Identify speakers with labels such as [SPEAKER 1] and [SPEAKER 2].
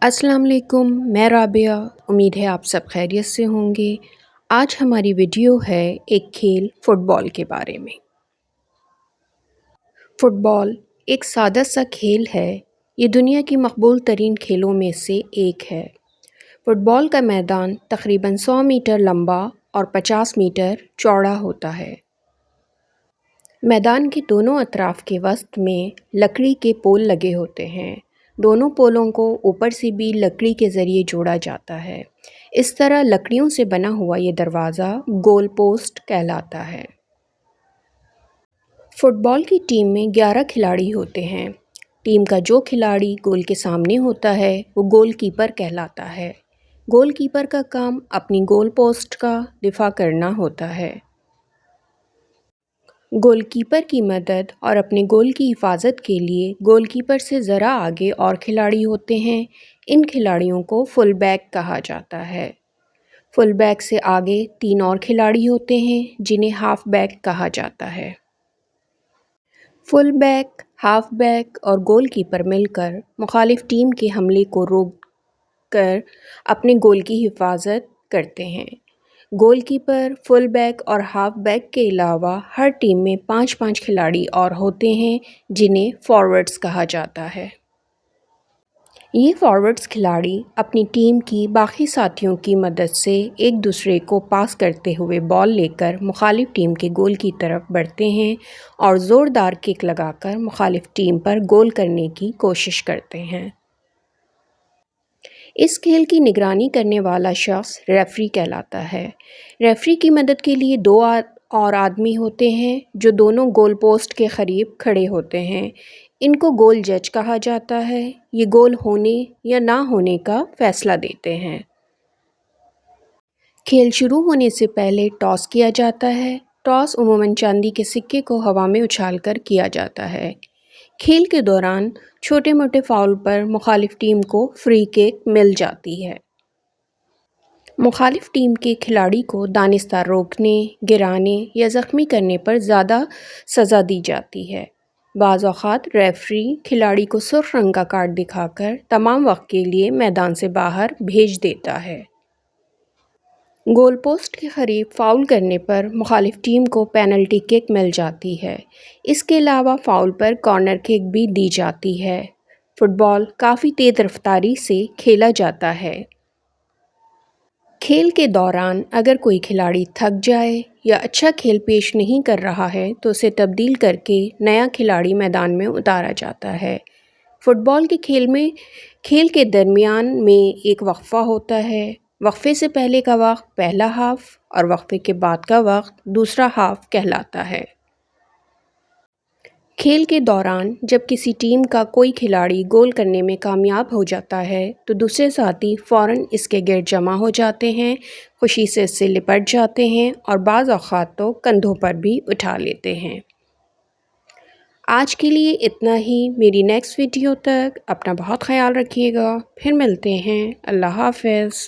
[SPEAKER 1] السلام علیکم، میں رابعہ۔ امید ہے آپ سب خیریت سے ہوں گے۔ آج ہماری ویڈیو ہے ایک کھیل فٹ بال کے بارے میں۔ فٹ بال ایک سادہ سا کھیل ہے۔ یہ دنیا کی مقبول ترین کھیلوں میں سے ایک ہے۔ فٹ بال کا میدان تقریباً 100 میٹر لمبا اور 50 میٹر چوڑا ہوتا ہے۔ میدان کے دونوں اطراف کے وسط میں لکڑی کے پول لگے ہوتے ہیں۔ دونوں پولوں کو اوپر سے بھی لکڑی کے ذریعے جوڑا جاتا ہے۔ اس طرح لکڑیوں سے بنا ہوا یہ دروازہ گول پوسٹ کہلاتا ہے۔ فٹ بال کی ٹیم میں 11 کھلاڑی ہوتے ہیں۔ ٹیم کا جو کھلاڑی گول کے سامنے ہوتا ہے وہ گول کیپر کہلاتا ہے۔ گول کیپر کا کام اپنی گول پوسٹ کا دفاع کرنا ہوتا ہے۔ گول کیپر کی مدد اور اپنے گول کی حفاظت کے لیے گول کیپر سے ذرا آگے اور کھلاڑی ہوتے ہیں۔ ان کھلاڑیوں کو فل بیک کہا جاتا ہے۔ فل بیک سے آگے 3 اور کھلاڑی ہوتے ہیں جنہیں ہاف بیک کہا جاتا ہے۔ فل بیک، ہاف بیک اور گول کیپر مل کر مخالف ٹیم کے حملے کو روک کر اپنے گول کی حفاظت کرتے ہیں۔ گول کیپر، فل بیک اور ہاف بیک کے علاوہ ہر ٹیم میں 5 کھلاڑی اور ہوتے ہیں جنہیں فارورڈز کہا جاتا ہے۔ یہ فارورڈز کھلاڑی اپنی ٹیم کی باقی ساتھیوں کی مدد سے ایک دوسرے کو پاس کرتے ہوئے بال لے کر مخالف ٹیم کے گول کی طرف بڑھتے ہیں اور زوردار کک لگا کر مخالف ٹیم پر گول کرنے کی کوشش کرتے ہیں۔ اس کھیل کی نگرانی کرنے والا شخص ریفری کہلاتا ہے۔ ریفری کی مدد کے لیے 2 اور آدمی ہوتے ہیں جو دونوں گول پوسٹ کے قریب کھڑے ہوتے ہیں۔ ان کو گول جج کہا جاتا ہے۔ یہ گول ہونے یا نہ ہونے کا فیصلہ دیتے ہیں۔ کھیل شروع ہونے سے پہلے ٹاس کیا جاتا ہے۔ ٹاس عموماً چاندی کے سکے کو ہوا میں اچھال کر کیا جاتا ہے۔ کھیل کے دوران چھوٹے موٹے فاؤل پر مخالف ٹیم کو فری کک مل جاتی ہے۔ مخالف ٹیم کے کھلاڑی کو دانستہ روکنے، گرانے یا زخمی کرنے پر زیادہ سزا دی جاتی ہے۔ بعض اوقات ریفری کھلاڑی کو سرخ رنگ کا کارڈ دکھا کر تمام وقت کے لیے میدان سے باہر بھیج دیتا ہے۔ گول پوسٹ کے قریب فاؤل کرنے پر مخالف ٹیم کو پینلٹی کک مل جاتی ہے۔ اس کے علاوہ فاؤل پر کارنر کک بھی دی جاتی ہے۔ فٹ بال کافی تیز رفتاری سے کھیلا جاتا ہے۔ کھیل کے دوران اگر کوئی کھلاڑی تھک جائے یا اچھا کھیل پیش نہیں کر رہا ہے تو اسے تبدیل کر کے نیا کھلاڑی میدان میں اتارا جاتا ہے۔ فٹ بال کے کھیل کے درمیان میں ایک وقفہ ہوتا ہے۔ وقفے سے پہلے کا وقت پہلا ہاف اور وقفے کے بعد کا وقت دوسرا ہاف کہلاتا ہے۔ کھیل کے دوران جب کسی ٹیم کا کوئی کھلاڑی گول کرنے میں کامیاب ہو جاتا ہے تو دوسرے ساتھی فوراً اس کے گرد جمع ہو جاتے ہیں، خوشی سے اس سے لپٹ جاتے ہیں اور بعض اوقات تو کندھوں پر بھی اٹھا لیتے ہیں۔ آج کے لیے اتنا ہی۔ میری نیکسٹ ویڈیو تک اپنا بہت خیال رکھیے گا۔ پھر ملتے ہیں۔ اللہ حافظ۔